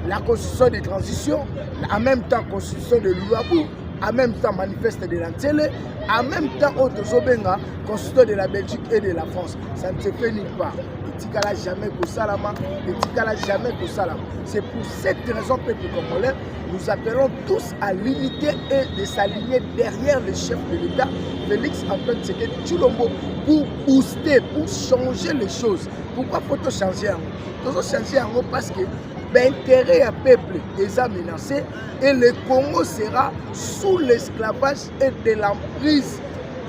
la constitution de transition, en même temps constitution de Louabou, en même temps manifeste de l'Antélé, en même temps Otozobenga, constitution de la Belgique et de la France. Ça ne se fait nulle part. Etikala jamais que Salama, Etikala jamais que Salama. C'est pour cette raison, peuple congolais, nous appelons tous à l'unité et de s'aligner derrière le chef de l'État, Félix Antoine Tshisekedi Tshilombo, pour booster, pour changer les choses. Pourquoi faut-on changer en haut? Faut changer en haut parce que l'intérêt à peuple est menacé et le Congo sera sous l'esclavage et de l'emprise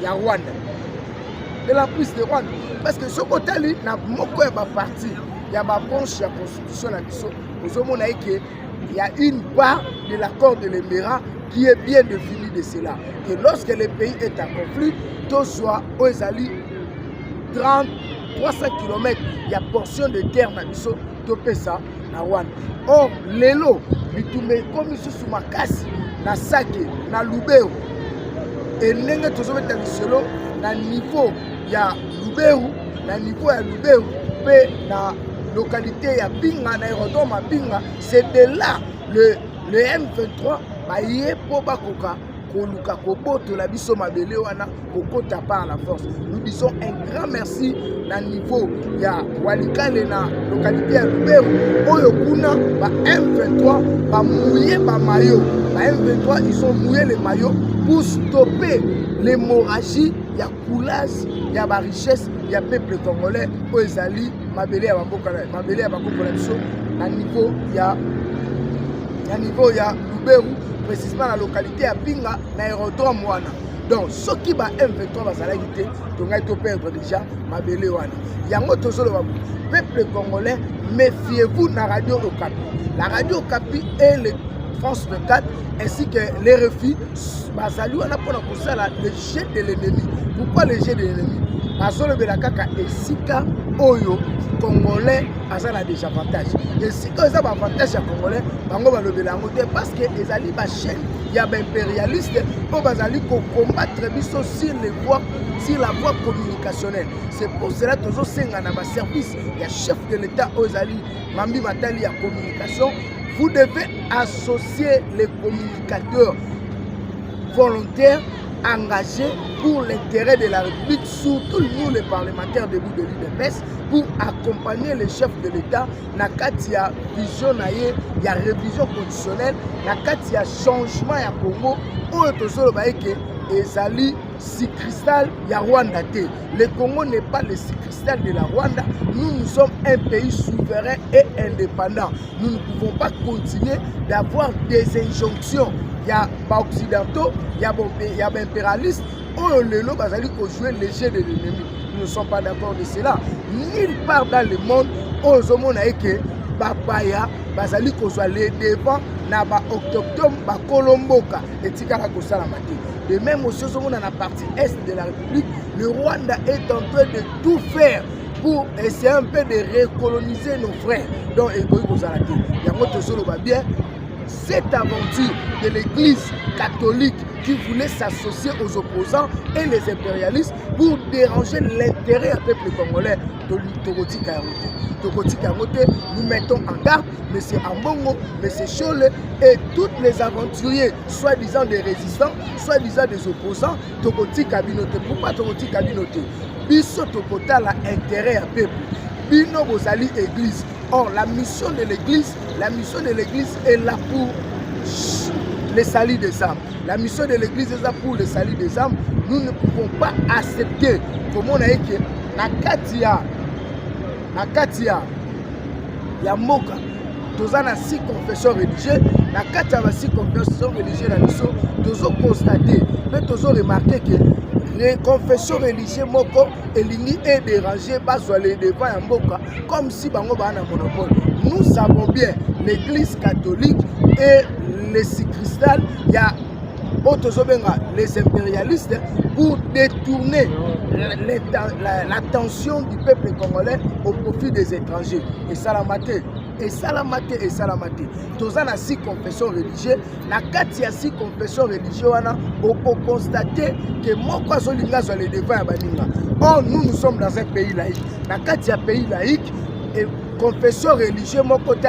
de Rwanda. De l'emprise de Rwanda. Parce que ce côté-là, il y a beaucoup de partis, il y a une branche de la constitution, il y a une part de l'accord de l'Émirat qui est bien définie de cela. Et lorsque le pays est en conflit, tout soit aux alliés 30, 300 km, il y a portion de terre dans Pesa, na Rwanda. Or, lelo, bitumé comme ici sous ma casse, na Sake, na Lubero, et n'engue toujours mettre solo, na niveau ya Lubero, na niveau ya Lubero, pe na localité ya Binga, na aérodrome à Binga, c'est de là le M23 va y aller pour Bakoka. Par la force. Nous disons un grand merci à niveau ya Walikale na localité ya Lubero oyo kuna ba M23 ba mouiller ba maillot. Ba M23 ils ont mouillé les maillots pour stopper l'hémorragie ya coulage ya ba richesse ya peuple congolais pour ezali mabele ya baboka mabele ya bakokola biso na niveau ya Lubero, précisément la localité à Binga, l'aérodrome wana. Donc, ce qui va M23 va s'arrêter, donc il faut perdre déjà Mabele wana. Yango tozolo babu. Peuple congolais, méfiez-vous de la radio Okapi. La radio Okapi et le France 24 ainsi que les refus, bazali wana pour le jet de l'ennemi. Pourquoi le jet de l'ennemi? Parce que le Belakaka et Sika Oyo Congolais a des avantages. Et si vous avez un avantage à Congolais, parce que les alliés chaîne, il y a des impérialistes pour combattre sur la voie communicationnelle. C'est pour cela que nous avons un service, il y a chef de l'État aux alliés, Mambi Matali à communication. Vous devez associer les communicateurs volontaires engagés pour l'intérêt de la République, surtout nous les parlementaires debout de l'UDPS, pour accompagner les chefs de l'État dans la vision, il y a révision conditionnelle, dans le changement à Congo, où ezali si cristal ya Rwanda te. Le Congo n'est pas le si cristal de la Rwanda. Nous sommes un pays souverain et indépendant. Nous ne pouvons pas continuer d'avoir des injonctions. Il y a des occidentaux, il y a des impérialistes. Oh, le lot bazali ko jouer le jeu de l'ennemi. Nous ne sommes pas d'accord de cela. Nulle part dans le monde, aux hommes que Babaya, bazali ko jouer les devants, na ba autochtone, ba kolomboka, et tikala ko salamati. De même aussi, dans la partie est de la République, le Rwanda est en train de tout faire pour essayer un peu de recoloniser nos frères. Donc, bien, cette aventure de l'Église catholique qui voulait s'associer aux opposants et les impérialistes pour déranger l'intérêt du peuple congolais de Togoti Karote. Nous mettons en garde M. Ambongo, M. Chole et tous les aventuriers, soi-disant des résistants, soi-disant des opposants, Togoti Kabinote. Pourquoi Togoti Kabinote? Biso Tokota a intérêt à peuple. Bino Bozali Église. Or, la mission de l'Église est là pour le salut des âmes. La mission de l'Église est là pour le salut des âmes. Nous ne pouvons pas accepter, comme on a dit, que Nakatia, Yamoka, tous en 6 confessions religieuses, Nakatia a 6 confessions religieuses dans le sol, tous ont constaté, mais tous ont remarqué que les confessions religieuses moko elini est dérangé bazwa les devant Yamboka comme si bango ba na monopole. Nous savons bien l'Église catholique et les cristal, il y a les impérialistes pour détourner l'attention du peuple congolais au profit des étrangers. Et ça la maté. Tous en 6 confessions religieuses, la 4 6 confessions religieuses, on peut constater que Moko Zolinga les devants à Baninga. Or, nous sommes dans un pays laïque. La 4 pays laïque, et confession religieuse mon côté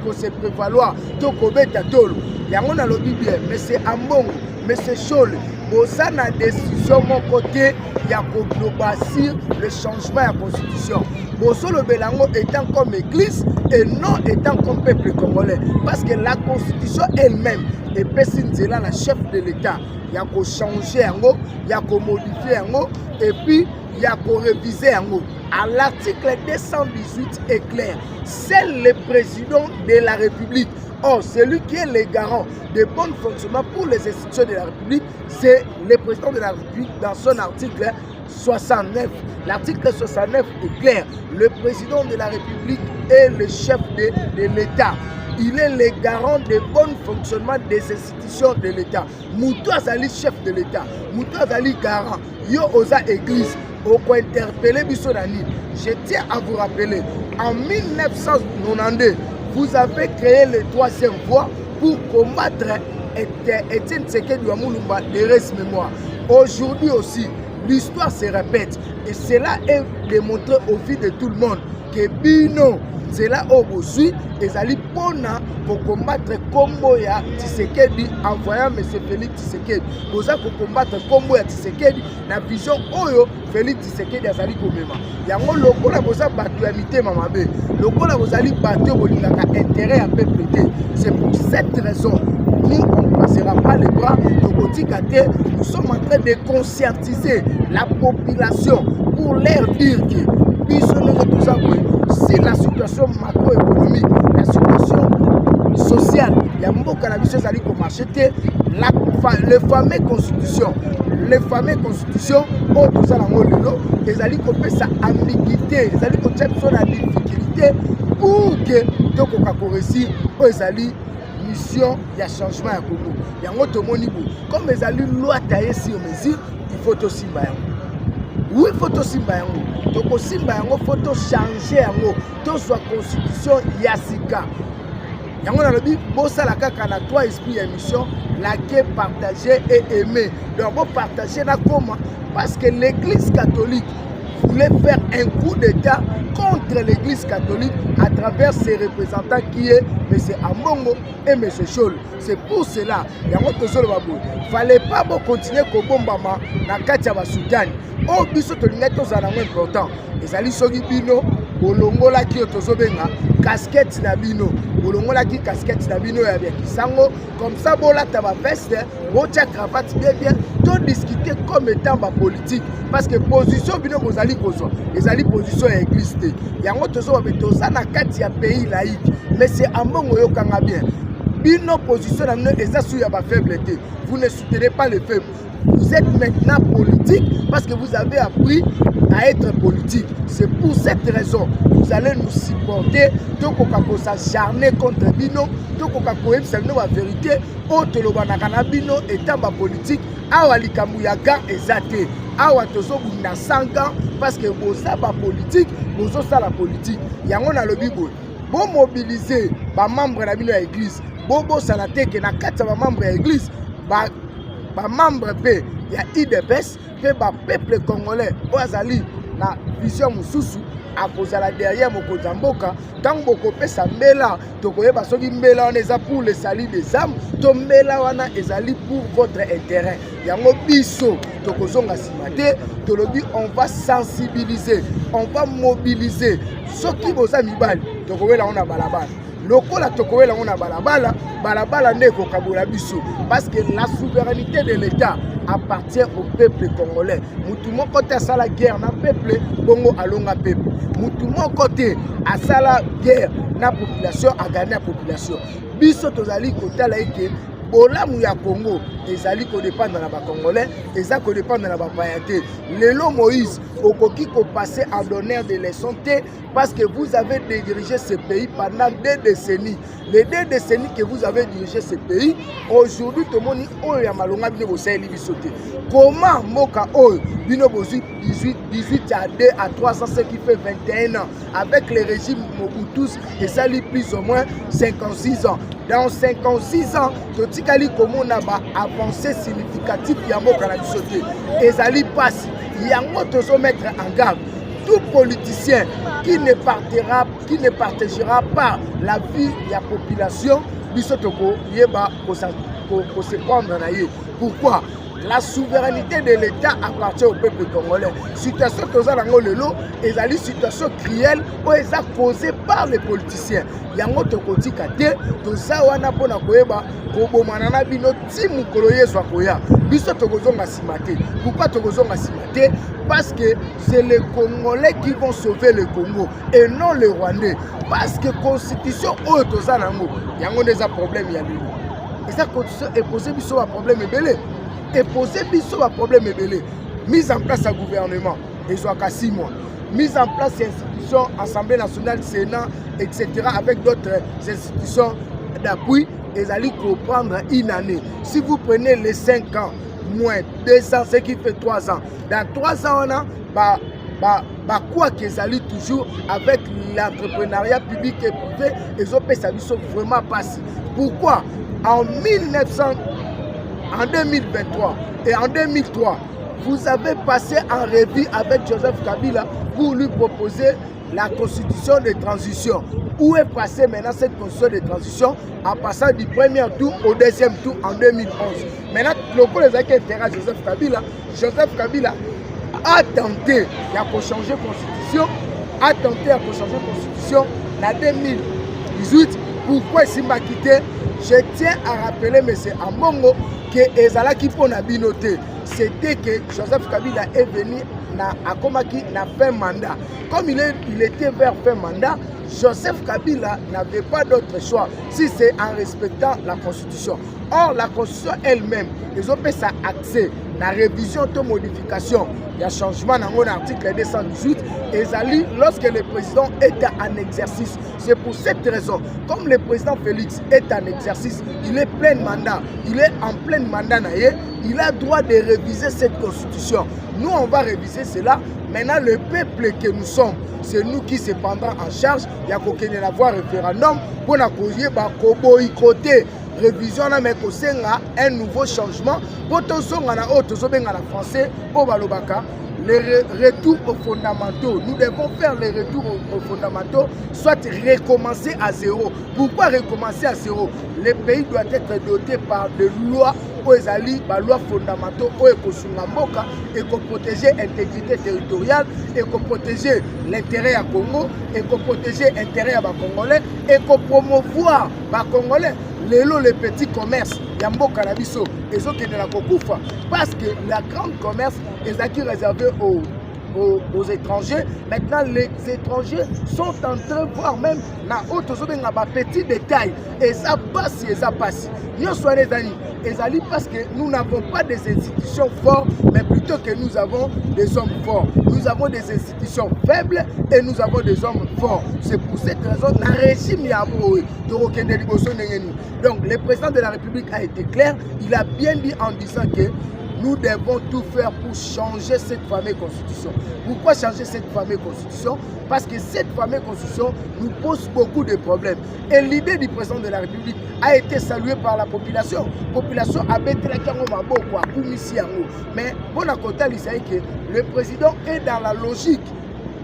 ko se prévaloir to ko beta tolo yango na lobi bien mais c'est ambongo mais c'est chole boza na décision mon côté ya ko globaliser le changement de la constitution bozo le belango étant comme église et non étant comme peuple congolais parce que la constitution elle-même est pessinzela la chef de l'état ya ko changer yango ya ko modifier yango et puis il y a pour réviser en haut. À l'article 218 est clair. C'est le président de la République. Or, celui qui est le garant de bon fonctionnement pour les institutions de la République, c'est le président de la République dans son article 69. L'article 69 est clair. Le président de la République est le chef de l'État. Il est le garant de bon fonctionnement des institutions de l'État. Moutou Azali, chef de l'État. Moutou Azali, garant. Yo Oza Église. Interpeller Bissonani. Je tiens à vous rappeler, en 1992, vous avez créé le 3e voie pour combattre Étienne Tshisekedi Mulumba de reste mémoire. Aujourd'hui aussi, l'histoire se répète et cela est démontré au fil de tout le monde que Bino, c'est là où vous suivez et ça pour combattre combo ya Tshisekedi envoyant M. Félix Tshisekedi. Pour ça pour combattre combo ya Tshisekedi na vision oyo Félix Tshisekedi azali komema. Yango lokola boza bato ya mitema mabe. Lokola bozali bato bolingaka intérêt à peuple. C'est pour cette raison nous on ne passera pas les bras nous sommes en train de conscientiser la population pour leur dire que si la situation macroéconomique, la situation sociale, il y a beaucoup de choses à acheter les fameuses constitutions. Les fameuses constitutions, ont tout ça dans le lot, ils allaient couper sa ambiguïté, ils allaient couper sa difficulté pour que tout le monde réussisse, ils allaient mission, il y a changement à Congo. Il y a un autre monde, comme ils allaient loi tailler sur mesure, il faut aussi bailler. Oui, il faut aussi bailler. Donc aussi il faut changer tout soit constitution yasika. Yango na lobi bosa la kaka na 3 esprits émission laquelle partager et aimer. Donc vous partager na comment parce que l'église catholique voulait faire un coup d'état contre l'église catholique à travers ses représentants qui est M. Ambongo et M. Chol. C'est pour cela yango tozolo babo. Fallait pas continuer ko bombama na kati ya basudani. Oh biso tolinga tozala important. Ezali soki bino bolongola ki tozobenga casquette na bino. Bolongola ki casquette na bino ya bien kisango comme ça bolata ba veste, botia cravate bien to discuter comme étant ba politique parce que position bino bozali kozwa. Ezali position ya église te. Yango tozo ba toza na kati ya pays laïque. Mais c'est Ambongo yo kanga bien. Bino position na bino eza sou ya ba faiblesse. Vous ne soutenez pas les faibles. Vous êtes maintenant politique parce que vous avez appris à être politique. C'est pour cette raison que vous allez nous supporter. Donc, on s'acharner contre Bino. Donc, on va faire la vérité. Autre Bino étant politique. Awa likamuyaka ezate. Awa tozo na 5 ans parce que vous avez politique. Vous avez la politique. Yango na lobibo. Bon mobiliser ba membre na bino ya église. Bobo sanate ke na kata ba membre ya église. Ba membre pe ya IDPS pe ba peuple congolais oazali na vision mususu akozala derrière mokonzi mboka tant boko pesa mbela tokoyeba soki mbela wana eza pour le salut des âmes to mbela wana ezali pour votre intérêt yango biso tokozonga sima te tolobi on va sensibiliser on va mobiliser soki boza mibali tokoyela ona balabala lokola tokoyela ona balabala ndeko kabola biso parce que la souveraineté de l'État appartient au peuple congolais. Moutoumon côté à la guerre na peuple bongo alonga peuple. Moutoumon côté à la guerre na population a gagné la population. Biso tozali côté la eke bolamu ya Congo ezali ko dépendre na ba congolais, ezali ko dépendre na ba payaté. Lelo Moïse okoki ko passer en donneur de leçons parce que vous avez dirigé ce pays pendant 2 décennies. Les 2 décennies que vous avez dirigé ce pays, aujourd'hui tout le monde oyo ya malonga bino bosali bisoté. Comment moka oyo bino bozu 18 à 2 à 3 ans ce qui fait 21 ans avec le régime Mobutu et ça lui plus ou moins 56 ans. Dans 56 ans, totikali komo na ba avancée significative ya moka na bisoté. Ezali passe yango tozo mettre en garde. tout politicien qui ne partagera pas la vie de la population, bisotoko yeba ko se prendre na ye. Pourquoi? La souveraineté de l'État appartient au peuple congolais. Situation que lelo ezali situation cruelle ou eza causée par les politiciens. Yango tokoti kate toza wana pona koyeba ko bomana na bino ti mukolo yeso akoya. Biso tokozonga simate. Pourquoi tokozonga simate? Parce que c'est les Congolais qui vont sauver le Congo et non les Rwandais. Parce que constitution oyo toza nango yango neza problème ya lelo. Et ça constitution est posé biso un problème ebele. Et poser un problème ébélé. Mise en place un gouvernement, et soit qu'à 6 mois. Mise en place des institutions, Assemblée nationale, Sénat, etc., avec d'autres institutions d'appui, et allez comprendre une année. Si vous prenez les 5 ans, moins 2 ans, ce qui fait 3 ans. Dans 3 ans, on a quoi qu'ils allaient toujours avec l'entrepreneuriat public et privé, les autres sont vraiment passés. Pourquoi? En 2023 et en 2003, vous avez passé en revue avec Joseph Kabila pour lui proposer la constitution de transition. Où est passée maintenant cette constitution de transition en passant du premier tour au deuxième tour en 2011? Maintenant, le coup les intérêts Joseph Kabila a tenté de changer la constitution, en 2018. Pourquoi il m'a quitté? Je tiens à rappeler, M. Amongo, que Ezalaki pour Nabinoté, c'était que Joseph Kabila est venu à Komaki na fin mandat. Comme il était vers fin mandat, Joseph Kabila n'avait pas d'autre choix si c'est en respectant la Constitution. Or, la Constitution elle-même, ils ont fait ça accès, la révision de modification, il y a changement dans l'article 218, et lorsque le président est en exercice. C'est pour cette raison, comme le président Félix est en exercice, il est plein mandat, il est en plein mandat, il a droit de réviser cette constitution. Nous, on va réviser cela. Maintenant, le peuple que nous sommes, c'est nous qui se prendrons en charge. Il y a qu'aucun avoir référendum pour boycotter révision mais un nouveau changement pour tous français au balobaka. Les retours aux fondamentaux, nous devons faire les retours aux fondamentaux, soit recommencer à zéro. Pourquoi recommencer à zéro? Le pays doit être doté par des lois lois fondamentaux et pour protéger l'intégrité territoriale et pour protéger l'intérêt à Congo et pour protéger l'intérêt à Congolais et pour promouvoir les Congolais. Les petits commerces, Yambo Kanabiso, et ceux qui ne la Kokoufa, parce que la grande commerce est réservée aux étrangers. Maintenant, les étrangers sont en train de voir même na petits détails. Et ça passe, et ça passe. Nous sommes les amis. Et ça parce que nous n'avons pas des institutions fortes, mais plutôt que nous avons des hommes forts. Nous avons des institutions faibles et nous avons des hommes forts. C'est pour cette raison que le régime donc le président de la République a été clair. Il a bien dit en disant que nous devons tout faire pour changer cette fameuse constitution. Pourquoi changer cette fameuse constitution? Parce que cette fameuse constitution nous pose beaucoup de problèmes. Et l'idée du président de la République a été saluée par la population. La population a bêté la Maboko, mais bon à côté, il sait que le président est dans la logique.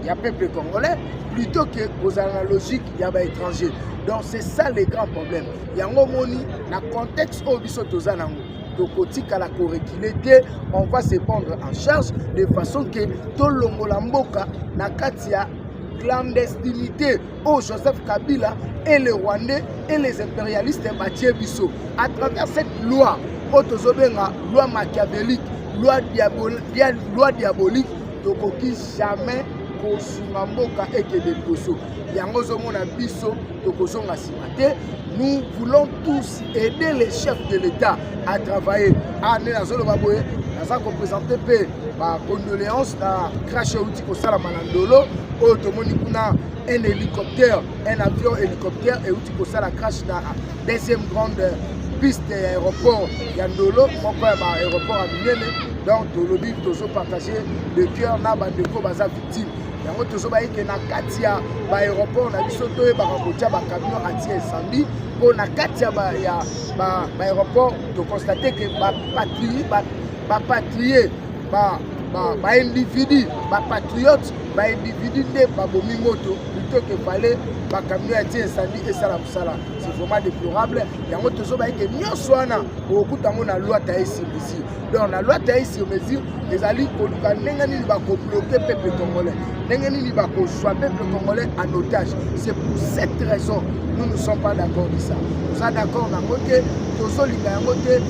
Il y a peuple congolais, plutôt que dans la logique, il y a des étrangers. Donc c'est ça le grand problème. Il y a un moment, dans le contexte où on va se prendre en charge de façon que tout le monde na katia clandestinité au Joseph Kabila et les Rwandais et les impérialistes Bisso. À travers cette loi, loi machiavélique, loi diabolique, donc jamais nous voulons tous aider les chefs de l'État à travailler. Nous avons présenté par condoléances à crash au Salamanandolo, un hélicoptère, un avion hélicoptère et au la crash dans la deuxième grande piste aéroport Yandolo, aéroport à Minene. Donc, nous avons partagé le cœur dans les victimes. Yango tozobayi ke na kati ya ba aéroport na biso to e ba kotia ba camion anti incendie pour na kati ya ba aéroport to constater que ba patrouiller individu patriote individu nde babomi moto plutôt que fallait camion a été incendie et ça la musala. C'est vraiment déplorable. Il y a autre chose que nous soana au coup de la loi taïsi ici. Donc la loi taïsi mesure les alliés pour n'engagner pas bloquer peuple congolais, n'engagner pas choisir peuple congolais en otage. C'est pour cette raison nous ne sommes pas d'accord de ça. Nous sommes d'accord dans côté tozo linga côté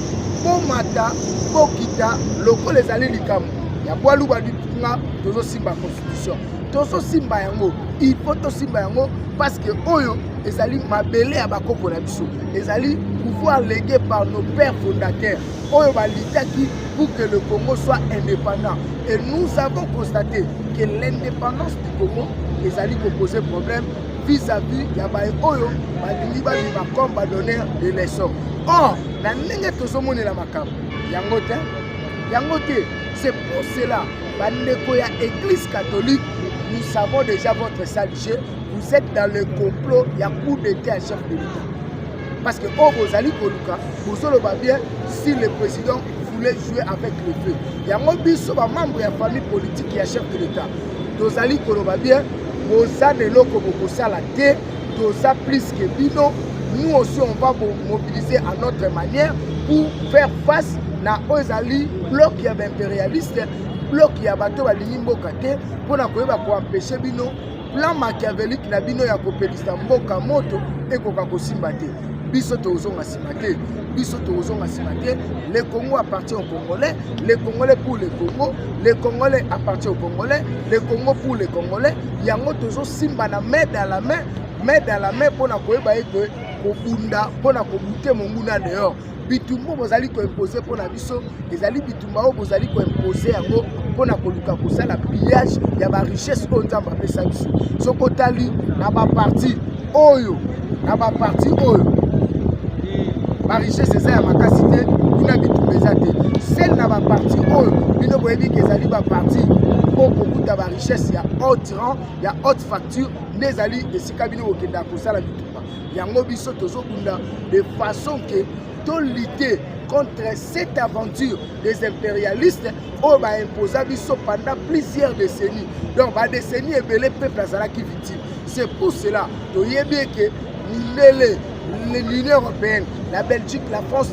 pour mata pour kita loko les alliés likam. Il y a boilu ba du nga tozo simba constitution. Tozo simba yango il faut to simba yango parce que oyo ezali mabele ya bakoko na biso ezali pouvoir légué par nos pères fondateurs oyo balitaki pour que le Congo soit indépendant et nous avons constaté que l'indépendance du Congo ezali poser problème vis-à-vis ya ba oyo balingi ba comme ba donner des leçons. Or na ndenge tozomona la makambo yango te c'est pour cela bandeko ya église catholique nous savons déjà votre saleté. Vous êtes dans le complot, il y a coup d'état à chef de l'État. Parce que vous allez vous allez bien si le président voulait jouer avec le feu. Il y a un membre de la famille politique qui est chef de l'État. Vous allez bien, vous allez la terre, vous allez plus que bino. Nous aussi, on va mobiliser à notre manière pour faire face à Ozali, bloc impérialiste, bloc qui a battu à l'Imboka pour empêcher bino. Plan machiavélique na bino ya kopelisa mboka moto ekoka kosimba te biso tozonga simate biso tozonga simate le Congo appartient aux Congolais les Congolais pour le Congo les Congolais appartient aux Congolais le Congo pour les Congolais yango tozo simba na main dans la main pona koyeba ete kobunda pona kobute monguna dehors bitumba bozali ko imposer pona biso ezali bitumba o bozali ko imposer yango pona koluka kosala pillage ya ba richesse o nzamba pesa biso sokotali na ba parti oyo ba richesse eza ya makasi te kuna bitumba eza te celle na ba parti oyo bino boyebi ke ezali ba parti o kokuta ba richesse ya haut rang ya haute facture nezali esika bino okenda kosala bitumba yango biso tozokunda de façon que de lutter contre cette aventure des impérialistes on va imposer biso pendant plusieurs décennies. Donc ba décennies ebele peuple azalaki victime. C'est pour cela que l'Union européenne, la Belgique, la France,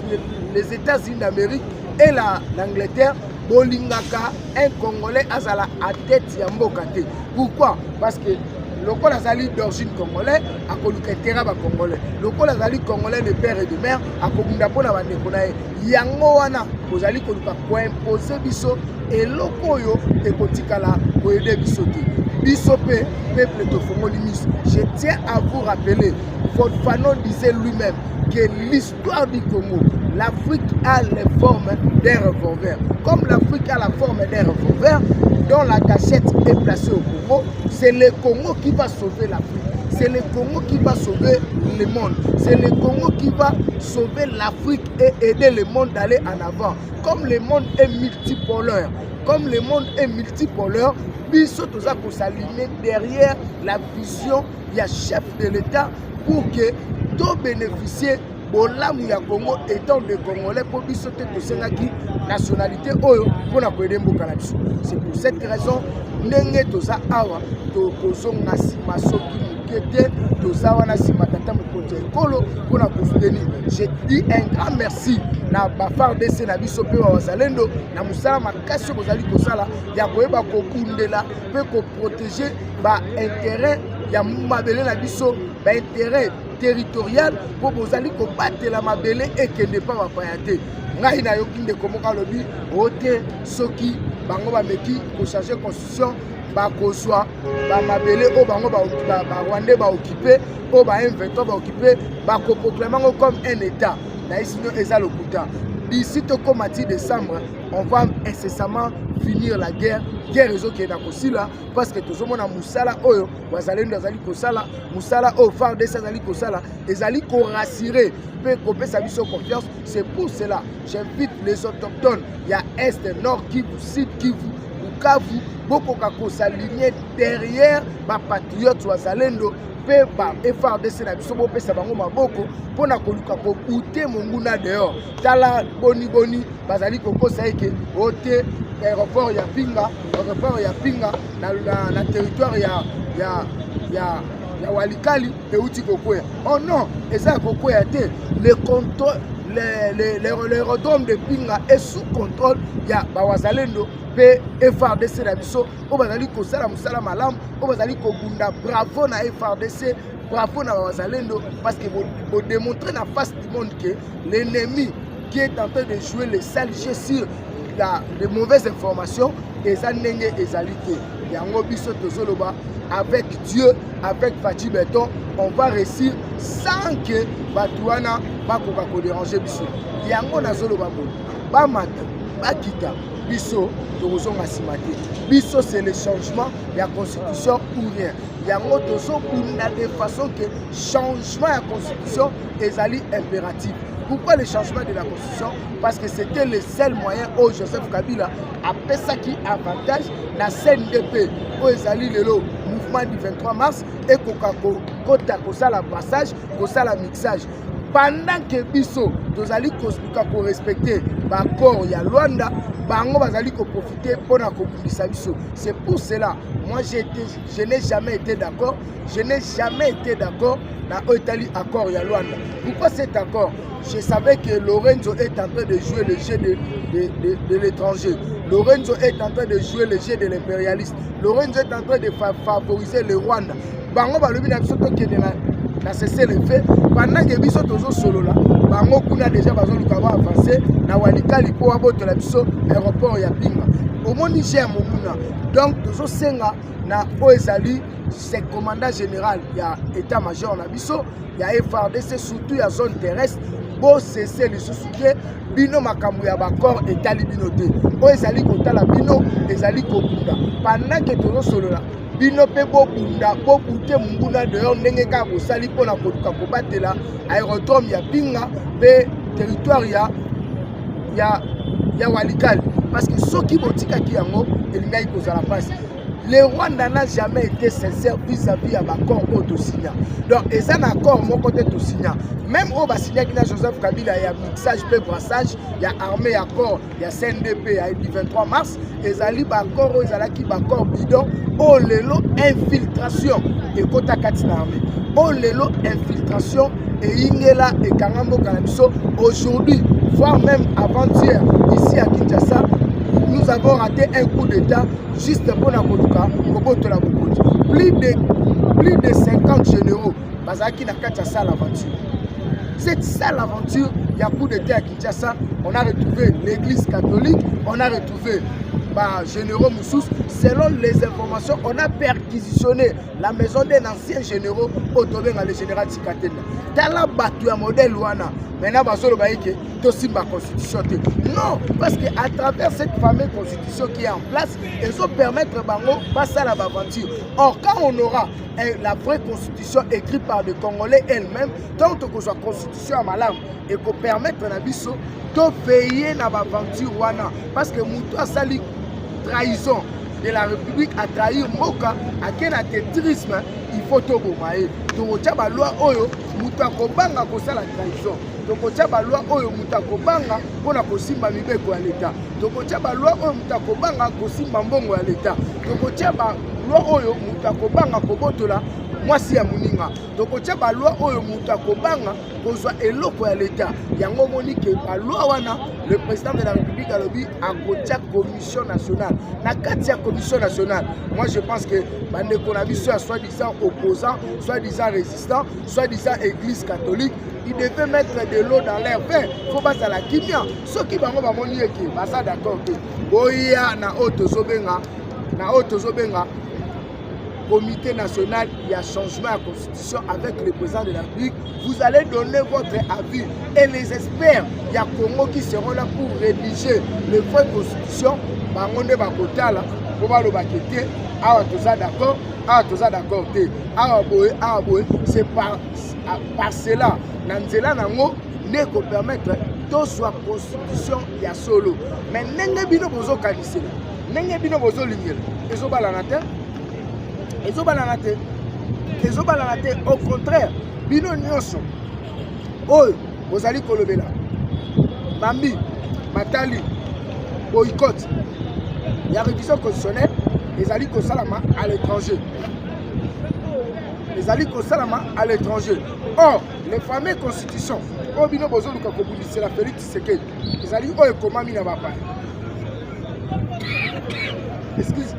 les États-Unis d'Amérique et l'Angleterre bolingaka un Congolais azala à tête ya mboka te. Pourquoi? Parce que le Congolais azali d'origine congolais, a koluka terrain ba congolais. Le Congolais azali congolais de père et de mère, a kobunda pona ba ndeko na ye. Yango wana kozali koluka ko imposer biso eloko yo ekotikala ko aider biso te. Biso pe peuple to fongoli miso. Je tiens à vous rappeler, Fanon disait lui-même que l'histoire du Congo, l'Afrique a les formes d'un revolver. Comme l'Afrique a la forme d'un revolver, dont la gâchette est placée au Congo, c'est le Congo qui va sauver l'Afrique. C'est le Congo qui va sauver le monde. C'est le Congo qui va sauver l'Afrique et aider le monde d'aller en avant. Comme le monde est multipolaire, Biso toza ko s'aligner derrière la vision du chef de l'État pour que tout bénéficier bolamu ya Congo étant de Congolais pour biso te tosengaki nationalité oyo pour na koyede mboka na biso. C'est pour cette raison ndenge toza awa to kozonga sima soki mukete toza wana sima tata mokonzi ekolo pour na soutenir. Je dis un grand merci na bafar dese na biso pe wa wazalendo na musala makasi bozali kosala ya koyeba kokundela pe ko protéger ba intérêt ya mabele na biso ba intérêt territorial pour bozali ko batela mabele et que ne pas bapayate ngai na yoki nde komoka lobi ote soki bango ba meki ko changer constitution ba kozwa ba mabele o bango ba Rwanda ba occuper o ba M23 ba occuper ba ko proclamer comme un état na isino eza lokuta d'ici au mois de décembre on va incessamment finir la guerre réseau qui est dans Kosila parce que tout le monde a musala oyo wazalendo azali kosala musala o phare de azali kosala ezali ko rassurer pe kopé sa biso confiance. C'est pour cela j'invite les autochtones il y a est nord Kivu sud Kivu Bukavu beaucoup kako s'aligner derrière ba patriotes wazalendo pe ba FARDC na biso bo pesa bango maboko pona koluka ko ute monguna dehors tala boni bazali kokosa eke ote aéroport ya Pinga, na territoire ya Walikali et outi kokwea. Oh non, et ça kokwea te, le contrôle l'aérodrome de Pinga est sous contrôle ya bawazalendo pe FRDC na biso o bazali ko sala musala malamu o bazali ko bunda. Bravo na FRDC, bravo na bawazalendo, parce que vous démontrez na face du monde que l'ennemi qui est en train de jouer les sales jeux sur de mauvaises informations et ça n'engé ezalité yango biso tozoloba avec Dieu, avec Fati Beton, on va réussir sans que Batouana bakoka ko déranger biso. Yango nazoloba bo ba mata ba kita biso tozonga simate biso, c'est le changement de la constitution ou rien. Yango tozobunda de façon que changement de la constitution ezali impératif. Pourquoi le changement de la constitution? Parce que c'était le seul moyen où Joseph Kabila a fait ça qui avantage la CNDP où ezali lelo mouvement du 23 mars et kota kosala passage kosala mixage. Pendant que biso tozali kosuka ko respecter l'accord ya Luanda, bango bazali ko profiter pour na kobundisa biso. C'est pour cela moi je n'ai jamais été d'accord, na Otali accord ya Luanda. Pourquoi cet accord? Je savais que Lorenzo est en train de jouer le jeu de l'étranger. Lorenzo est en train de jouer le jeu de l'impérialiste. Lorenzo est en train de favoriser le Rwanda. Bango balobi na biso tokende na cesser le fait pendant que biso tozo solo là. Bango kuna déjà bazo luka ba avancer na Walikali po abotola biso aéroport ya Pinga. Au monde Niger mona. Donc tozo senga na Oezali, c'est commandant général, il y a état-major na biso, il y a FRDC surtout ya zone terrestre. Bo cesser le sous-soutien bino makambu ya bakor etali bino te. Oezali kotala bino ezali kobunda. Pendant que tozo solo là bino pe bo bunda bo bute munguna dehors ndenge ka bosali pona koduka kobatela aérodrome ya Pinga pe territoire ya Walikali, parce que ceux qui botika ki yango elingai kozala passe. Le Rwanda n'a jamais été sincère vis-à-vis à l'accord auto-signa. Donc, et ça, l'accord, mon côté auto-signa. Même au Basigna, qui a Joseph Kabila, il y a mixage, il y a brassage, il y a armée, accord, il y a CNDP, il y a le 23 mars, et Zali, accord, ils ont qui accord bidon, oh, l'élo, infiltration, et Kota Katina armée. Oh, l'élo, infiltration, et Ingela, et Karambo Kanabiso, aujourd'hui, voire même avant-hier, ici à Kinshasa, nous avons raté un coup d'état juste pour la Koduka, plus de 50 généraux, Bazaki n'a qu'à ça l'aventure. C'est ça l'aventure, il y a coup d'état à Kinshasa, on a retrouvé l'église catholique, on a retrouvé généraux Moussous. Selon les informations, on a perquisitionné la maison d'un ancien général au domaine le général Tsikatena. Dans la battue à modèle Wana, maintenant, la constitution. Non, parce qu'à travers cette fameuse constitution qui est en place, ils vont permettre de passer à l'aventure. Or, quand on aura la vraie constitution écrite par les Congolais elles-mêmes, tant que soit constitution à Malam, et qu'on permette à Nabiso de veiller dans l'aventure Wana, parce que Moutou Sali trahison de la République a trahi Moka à quel tétrisme il faut tout gomailler. Donc la loi oyo Moutou Kobanga kosa la trahison. Donc la loi oyo Moutou Kobanga pona kosimba mibeko ya l'État. Donc la loi oyo Moutou Kobanga kosimba mbongo ya l'État. Donc la loi oyo Moutou Kobanga kobotola mwasi ya muninga. Donc la loi oyo Moutou Kobanga kozwa eloko ya l'État. Yango moni ke la loi wana le président de la République a lobby à la commission nationale. Na katia commission nationale, moi je pense que bande konabi soit-disant opposants, soit-disant résistants, soit-disant église catholique, ils devaient mettre de l'eau dans l'air vin. Il faut pas ça la kimia. Ceux qui vont moni qui va ça d'accord que boya na autozobenga comité national, il y a changement à la constitution avec le président de la République. Vous allez donner votre avis et les experts, il y a Congo qui seront là pour rédiger les vraies constitutions. Bangonde bakotala, pour le baqueter, ah toza d'accord, c'est par cela, nanzela nango ne ko permettre to soit constitution ya solo. Mais nenge bino bozo kanisela, nenge bino bozo lingela, ezo balana te. Au contraire, bino nyonso oyo bozali kolobela Bambi, Matali, boycott Il y a révision constitutionnelle, les alliés Kosalama à l'étranger. Les alliés Kosalama à l'étranger. Or, les fameuses constitutions, Obino Bozo Lukakobouli, c'est la Félix Tshisekedi. Les alliés Oekomami n'a pas. Excuse.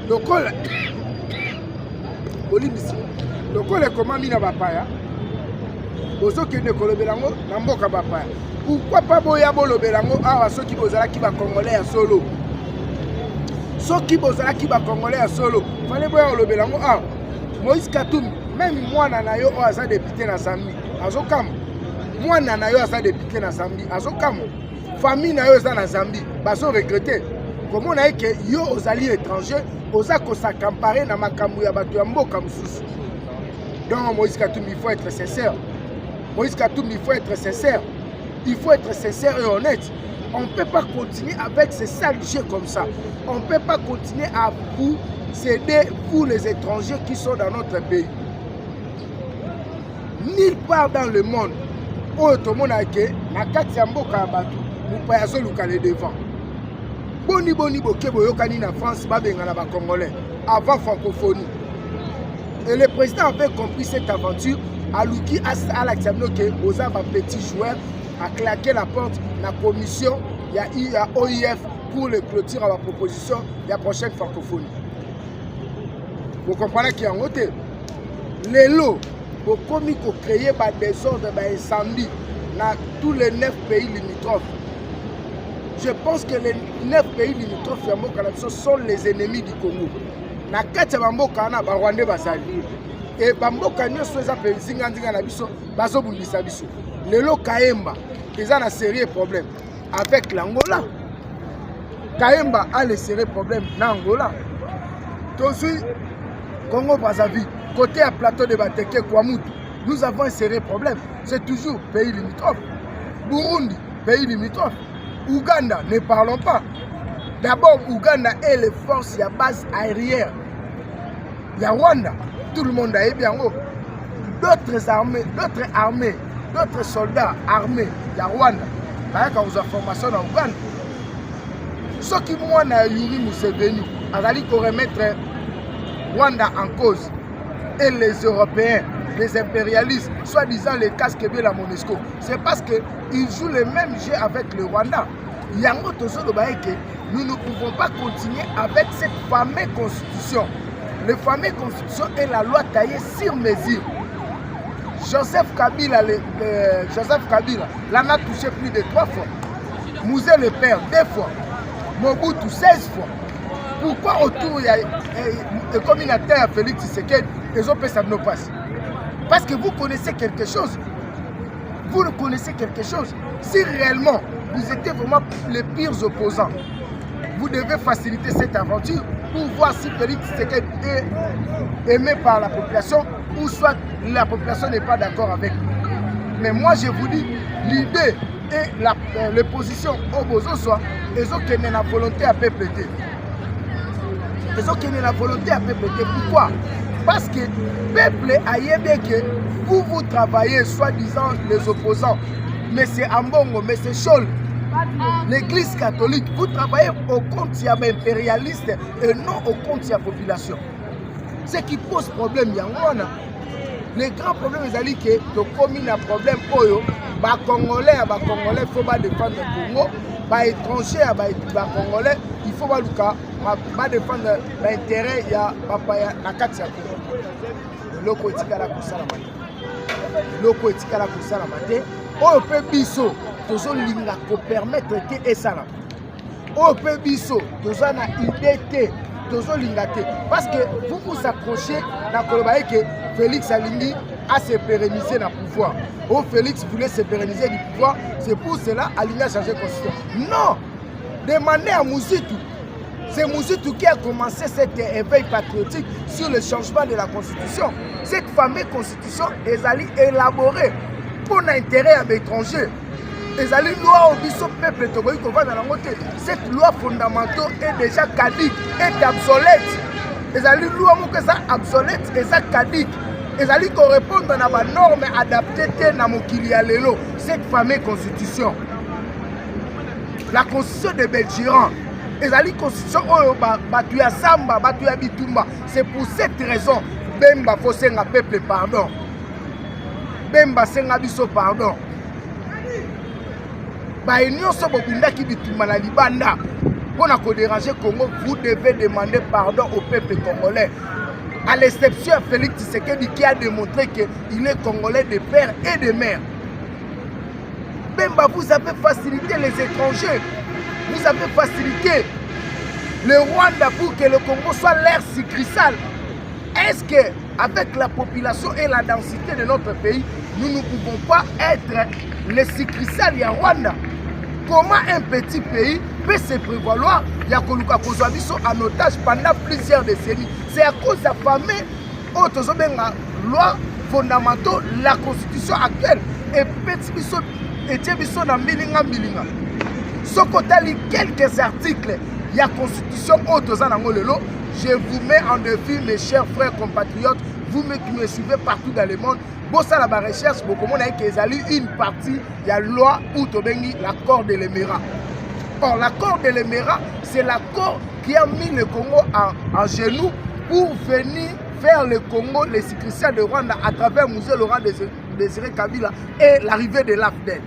Le col. Bolibisi. Le col est comment mina bapaya. Bozo kende kolobelango na mboka bapaya. Pourquoi pas boya bolobelango awa soki bozala ki ba congolais ya solo. Soki bozala ki ba congolais ya solo. Fallait boya bolobelango awa. Moïse Katumbi, même mwana na yo aza député na Zambie. Azokam. Mwana na yo aza député na Zambie. Azokam. Famille na yo aza na Zambie. Bazo regretter. Comment on a que yo aux alliés étrangers, aux accords s'accamparer dans ma camouya batuambo comme sous. Donc Moïse Katumbi, il faut être sincère. Moïse Katumbi, il faut être sincère. Il faut être sincère et honnête. On ne peut pas continuer avec ces sales jeux comme ça. On ne peut pas continuer à vous céder pour les étrangers qui sont dans notre pays. Nulle part dans le monde, où tout le monde a été, na Katiambo Kabatu, nous payons le devant. Boni boke boyokani na France babengana ba congolais avant francophonie. Et le président avait compris cette aventure à Luki à l'accepter que Oza va petit joueur a claqué la porte la commission il y a OIF pour le clôture à la proposition de la prochaine francophonie. Vous comprenez qu'il y a un côté les lots pour commis pour créer par désordre par incendie dans tous les 9 pays limitrophes. Je pense que les 9 pays limitrophes sont les ennemis du Congo. Na kati ya bamboka na Rwanda basali. Et bamboka nyonso eza pe zinga na biso bazobundisa biso. Lelo Kayemba eza na sérieux problème avec l'Angola. Kayemba a les sérieux problèmes na Angola. Tosi Congo Brazzaville côté à plateau de Bateke Kwamutu, nous avons un sérieux problème. C'est toujours pays limitrophe. Burundi, pays limitrophe. Ouganda, ne parlons pas. D'abord, Ouganda est les forces à base aérienne. Il y a Rwanda, tout le monde a bien haut. D'autres armées, d'autres soldats armés, il y a Rwanda. Quand vous avez formation en Ouganda. Ce qui moi, Yuri Museveni, a dit qu'on remettre Rwanda en cause. Et les Européens, les impérialistes, soi-disant les casques de la Monusco, c'est parce qu'ils jouent le même jeu avec le Rwanda. Yango Tozo Baeke, nous ne pouvons pas continuer avec cette fameuse constitution. La fameuse constitution est la loi taillée sur mesure. Joseph Kabila l'en a touché plus de 3 fois. Mouzé le père 2 fois. Mobutu 16 fois. Pourquoi autour il y a le communautaire Félix Tshisekedi et autres ça ne passe? Parce que vous connaissez quelque chose. Vous connaissez quelque chose. Si réellement vous étiez vraiment les pires opposants, vous devez faciliter cette aventure pour voir si Félix Tshisekedi est aimé par la population ou soit la population n'est pas d'accord avec lui. Mais moi je vous dis, l'idée et les positions au besoin soit, ils ont qu'une la volonté à PPT. Ils ont qu'une la volonté à PPT. Pourquoi? Parce que le peuple a bien que vous travaillez, soi-disant les opposants, M. Ambongo, M. Scholl, l'église catholique, vous travaillez au compte de l'impérialiste et non au compte de la population. Ce qui pose problème, le grand problème est que le commune a problème, les Congolais, il faut défendre le Congo, les étrangers, les Congolais, il faut défendre l'intérêt de la Katia. Loko etikala kusala mate oyo pe biso tozo linga ko permettre que esala oyo pe biso tozo na idée te tozo linga te parce que vous vous accrochez na koloba que Félix alingi a se pérenniser dans le pouvoir. Oh, Félix voulait se pérenniser du pouvoir, c'est pour cela alingi a changé de constitution. Non, demandez à Mouzitou. C'est Mouzitou qui a commencé cet éveil patriotique sur le changement de la constitution. Cette fameuse constitution est allée élaborée pour l'intérêt à l'étranger. Les alliés loi au biso peuple togoï qu'on va dans la montée. Cette loi fondamentale est déjà caduque, est obsolète. Les alliés loi que ça obsolète et ça caduque. Les alliés correspondent à la norme adaptée dans mokili ya lelo. Cette fameuse constitution. La constitution de Belgiran. ezali constitution oyo batu ya samba batu ya bitumba. C'est pour cette raison Bemba faut senga peuple pardon. Bemba senga biso pardon. Ba nyonso bobundaki bitumba na libanda pour na ko déranger Congo, vous devez demander pardon au peuple congolais. À l'exception de Félix Tshisekedi qui a démontré qu'il est congolais de père et de mère. Bemba, vous avez facilité les étrangers. Vous avez facilité le Rwanda pour que le Congo soit l'air succursale. Est-ce que avec la population et la densité de notre pays, nous ne pouvons pas être les succursales du Rwanda? Comment un petit pays peut se prévaloir en otage pendant plusieurs décennies? C'est à cause de la famille, la loi fondamentale, la constitution actuelle. Et petit biso, et biso na milinga milinga. Ce côté quelques articles, il y a constitution lelo. Je vous mets en défi, mes chers frères compatriotes, vous qui me suivez partout dans le monde. Bossa la recherche, beaucoup de gens une partie de la loi ou l'accord de l'Émirat. Or, l'accord de l'Émirat, c'est l'accord qui a mis le Congo en genoux pour venir faire le Congo, les sécuritaires de Rwanda à travers Musée Laurent Désiré Kabila et l'arrivée de l'AFDEL.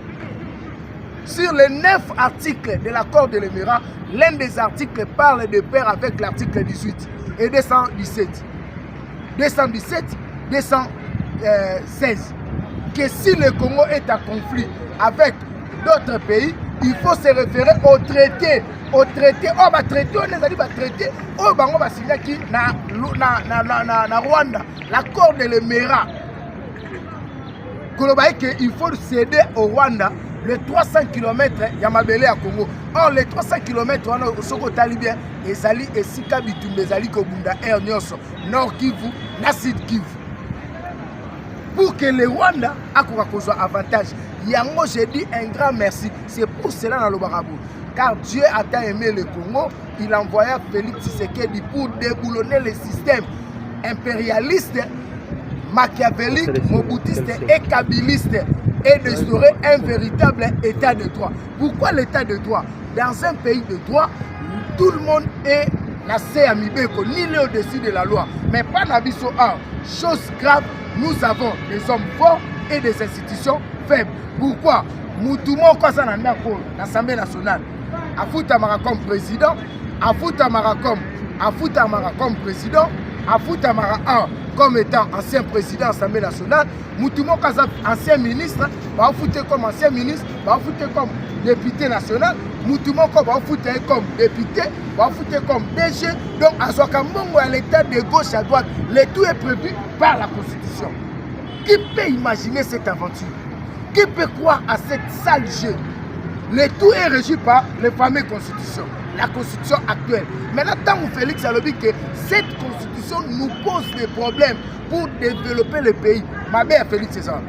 Sur les 9 articles de l'accord de l'Émirat, l'un des articles parle de pair avec l'article 18 et 217. 217, 216. Que si le Congo est en conflit avec d'autres pays, il faut se référer au traité. Au traité, traité, on les a dit traité, on va signer qui na Rwanda, l'accord de l'Émirat. Il faut céder au Rwanda les 300 km ya mabele à Congo. Or les 300 km on a soko talibien ezali esika bitumba ezali kobunda air nyonso Nord Kivu na Sud Kivu. Pour que le Rwanda akoka kozwa avantage. Yango j'ai dit un grand merci. C'est pour cela dans le Barabou. Car Dieu a tant aimé le Congo, il envoya Félix Tshisekedi pour déboulonner le système impérialiste, machiavélique, mobutiste et kabiliste et d'instaurer un véritable état de droit. Pourquoi l'état de droit? Dans un pays de droit, tout le monde est nassé à Mibeko, ni au-dessus de la loi. Mais pas Nabiso A. Chose grave, nous avons des hommes forts et des institutions faibles. Pourquoi? Moutoumon Kwasa Nanda pour l'Assemblée nationale. Afoutamara comme président, Afoutamara comme président, Afoutamara comme étant ancien président de l'Assemblée nationale, Moutoumon Kwasa ancien ministre, Bafouté comme ancien ministre, Bafouté comme député national, Moutoumon Bafouté comme député, Bafouté comme DG. Donc à Zouakambongo à l'état de gauche à droite, le tout est prévu par la Constitution. Qui peut imaginer cette aventure? Qui peut croire à cette sale jeu? Le tout est régi par les fameuses constitutions, la constitution actuelle. Maintenant, tant que Félix a dit que cette constitution nous pose des problèmes pour développer le pays. Ma mère Félix, c'est ça.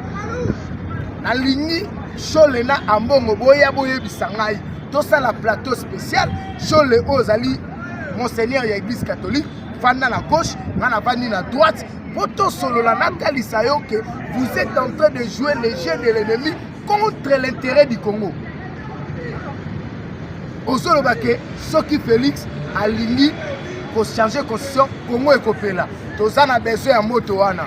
La ligne, Cholena Ambongo, Boya Boye Bisangaï, tout ça, la plateau spécial, Cholé Ozali, Monseigneur de l'Église catholique, Fana la gauche, Nana Vani la droite, Poto Solo la Nathalie Sayo, que vous êtes en train de jouer les jeux de l'ennemi contre l'intérêt du Congo. Ozolobake, Soki Félix a ligné pour changer la constitution, Congo et Kopela. Tozan a besoin de motoana.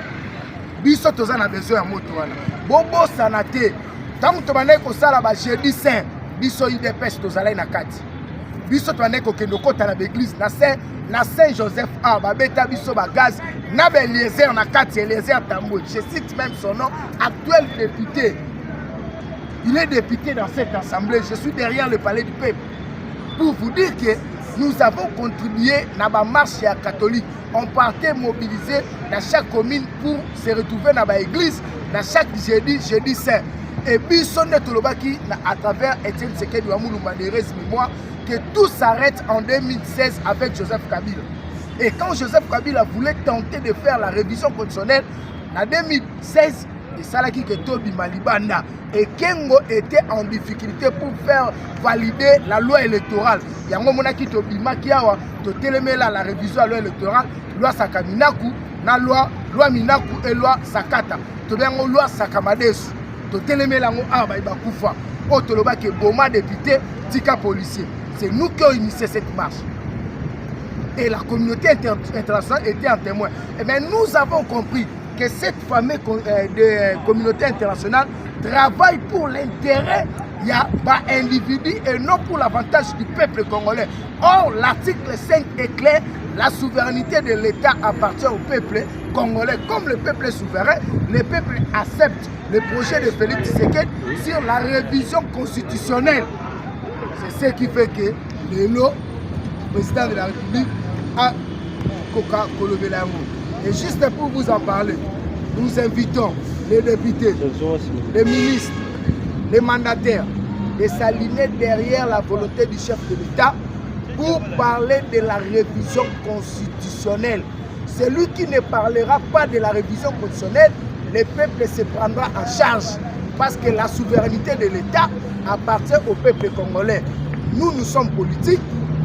Biso Tozan a besoin de motoana. Bobo Sanate, tant que tu as kosala ba jeudi saint, biso IDPS Tozala na kati. Biso tu ko kendo kota na l'église na Saint Joseph A, babeta biso ba gaz, na be Eliezer na kati, Eliezer Tambo. Je cite même son nom, actuel député. Il est député dans cette assemblée. Je suis derrière le palais du peuple. Pour vous dire que nous avons contribué à la marche catholique. On partait mobiliser dans chaque commune pour se retrouver dans l'église, dans chaque jeudi saint. Et puis, à travers Étienne Tshisekedi Wamulumba de mémoire, que tout s'arrête en 2016 avec Joseph Kabila. Et quand Joseph Kabila voulait tenter de faire la révision constitutionnelle, en 2016, et Salaki Ketobi Malibanda et Kengo était en difficulté pour faire valider la loi électorale. Yango monaki to bimakiawa to telemela la révision à la loi électorale, loi Sakaminaku, na loi Minaku et loi Sakata. To bengo loi Sakamadesu. To telemela ngo aba ibakufa. O toloba ke boma député tika policier. C'est nous qui avons initié cette marche. Et la communauté internationale était en témoin. Et bien, nous avons compris que cette fameuse communauté internationale travaille pour l'intérêt il y a pas individu et non pour l'avantage du peuple congolais. Or, l'article 5 est clair, la souveraineté de l'État appartient au peuple congolais. Comme le peuple est souverain, le peuple accepte le projet de Félix Tshisekedi sur la révision constitutionnelle. C'est ce qui fait que le président de la République a Koka Kolobelayango. Et juste pour vous en parler, nous invitons les députés, les ministres, les mandataires de s'aligner derrière la volonté du chef de l'État pour parler de la révision constitutionnelle. Celui qui ne parlera pas de la révision constitutionnelle, le peuple se prendra en charge parce que la souveraineté de l'État appartient au peuple congolais. Nous, nous sommes politiques,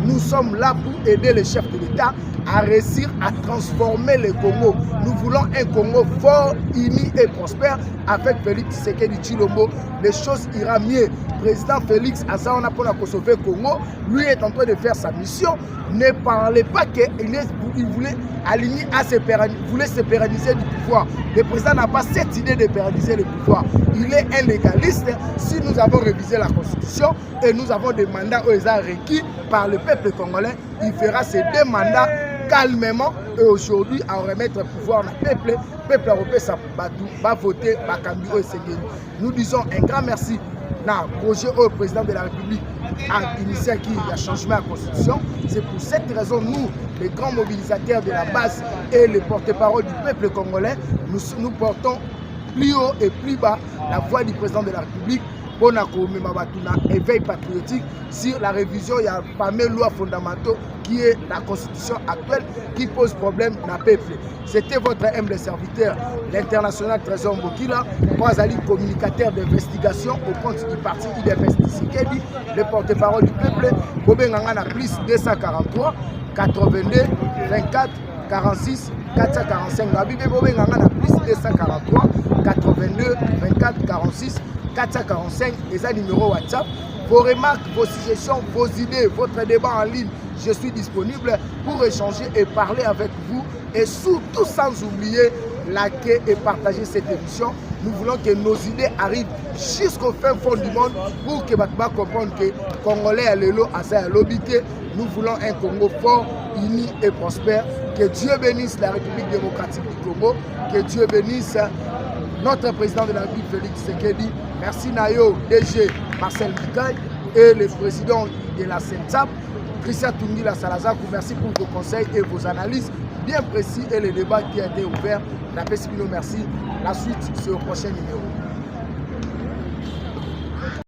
nous sommes là pour aider le chef de l'État à réussir à transformer le Congo. Nous voulons un Congo fort, uni et prospère avec Félix Tshisekedi Tshilombo. Les choses iront mieux. Président Félix Azana pour la sauver le Congo, lui est en train de faire sa mission. Ne parlez pas qu'il voulait aligner à voulait se pérenniser du pouvoir. Le président n'a pas cette idée de pérenniser le pouvoir. Il est un légaliste. Si nous avons révisé la Constitution et nous avons des mandats requis par le peuple congolais, il fera ces 2 mandats calmement et aujourd'hui à remettre le pouvoir au peuple. Le peuple européen va voter Bakambi Oesegeni. Nous disons un grand merci au projet au président de la République a initié le changement de la Constitution. C'est pour cette raison, nous, les grands mobilisateurs de la base et les porte-parole du peuple congolais, nous portons plus haut et plus bas la voix du président de la République pour un éveil patriotique sur la révision. Il y a un fameux loi fondamentaux qui est la constitution actuelle qui pose problème à la peuple. C'était votre humble serviteur, l'international Trésor Mbokila, Boazali, communicateur d'investigation au compte du parti IDPS Tshisekedi, le porte-parole du peuple, Bobenganga plus 243 82 24 46 445. Nabibe Bobenganga plus 243 82 24 46 445 et un numéro WhatsApp. Vos remarques, vos suggestions, vos idées, votre débat en ligne, je suis disponible pour échanger et parler avec vous. Et surtout sans oublier, liker et partager cette émission. Nous voulons que nos idées arrivent jusqu'au fin fond du monde pour que Batba comprenne que Congolais à l'élo à l'obité. Nous voulons un Congo fort, uni et prospère. Que Dieu bénisse la République démocratique du Congo. Que Dieu bénisse notre président de la République, Félix Tshisekedi. Merci Nayo, DG Marcel Mikaï et le président de la CENSAP, Christian Tungila Salazar. Merci pour vos conseils et vos analyses bien précis et le débat qui a été ouvert. La paix, merci. La suite, c'est au prochain numéro.